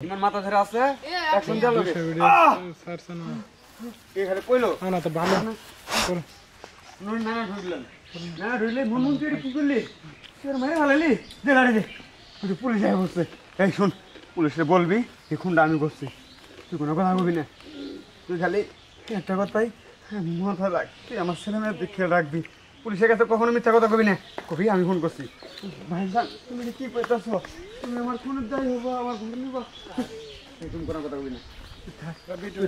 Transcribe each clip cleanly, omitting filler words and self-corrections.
ইমান মাথা ধরে আছে এখন যা লগে সারছে না এই খালি কইলো না তো ভালো না নুন না ঢুকলেন না ঢুকলে মন মন তুই কি করলি তোর মারে হালালি দে লাড়ি দে তুই পুলিশ আয় বসে এই শুন পুলিশে বলবি এই খুনটা আমি করছি তুই কোনো কথা বলবি না তুই খালি একটা কথাই মাথা রাখ তুই আমার ছেলে মেয়ের দিকে খেয়াল রাখবি পুলিশের কাছে কখনো মিথ্যা কথা কবি না কবি আমি ফোন করছি ভাইজান তুমি কি কইতাছ তুমি আমার ফোনের দায়ী হবো আমার ফোন নিবা তুমি কোনো কথা কবি না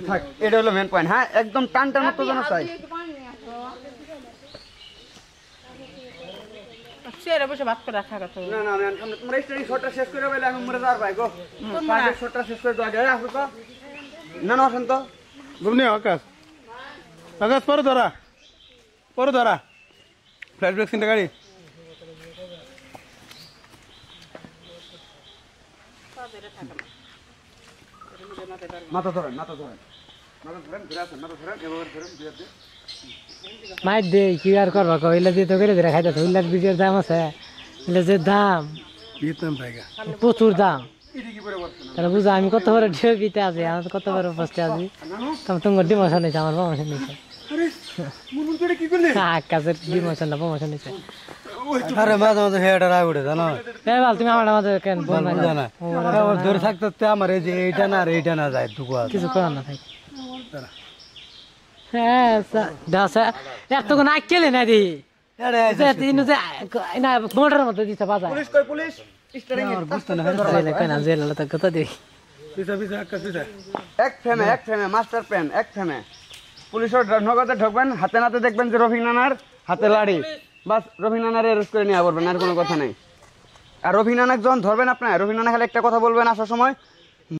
থাক এটা হলো মেন পয়েন্ট হ্যাঁ একদম টান টান মতো জানা চাই চেয়ারে বসে ভাত করে রাখা কথা না না আমি তোমরা স্টাডি শটটা শেষ করে বলে আমি মরে যাওয়ার ভাই গো কাজের শটটা শেষ করে দাও আগে আসো তো না না আসেন তো ঘুমনি আকাশ আকাশ পরে ধরা ফ্ল্যাশ ব্রেক সিনটা গাড়ি মাথা ধরেন মাথা ধরেন মাথা ধরেন ঘুরে আসেন মাথা ধরেন এবার ধরেন দিয়ে দে মাইর দে কি আর করবা কইলা দিয়ে তো করে দিরা খাইতে হইলার ভিডিওর দাম আছে এলে যে দাম ভিতম ভাইগা প্রচুর দাম এদিকে কি করে বলছেন তাহলে বুঝো আমি কত বড় ডিউটিতে আছি আমি কত বড় পোস্টে আছি তোমার ডিমোশন নিয়েছে আমার প্রমোশন নিয়েছে আরে মুনুন তুই কি করলি কাজের ডিমোশন না প্রমোশন নিয়েছে আরে মাঝে মাঝে হেয়াটা রাগ উঠে জানো এ বাল তুমি আমার মাঝে কেন বল না জানা ধরে থাকতে আমার এই যে এইটা না আর এইটা না যায় দুকু আছে কিছু করার না থাকে হ্যাঁ দাস এতক্ষণ আইকেলে না দি ইনু যে না মোটরের মধ্যে দিছে বাজার পুলিশ কই পুলিশ স্টারিং এ বুঝতে না কই না জেল তো কত দি পিছা পিছা আকাশ পিছা এক ফ্রেমে মাস্টার প্ল্যান এক ফ্রেমে পুলিশের নগদে ঢোকবেন হাতে নাতে দেখবেন যে রফিক নানার হাতে লাড়ি বাস রফিক নানার অ্যারেস্ট করে নিয়ে পড়বেন আর কোনো কথা নেই আর রফিক নানাক যখন ধরবেন আপনার রফিক নানা খালি একটা কথা বলবেন আসার সময়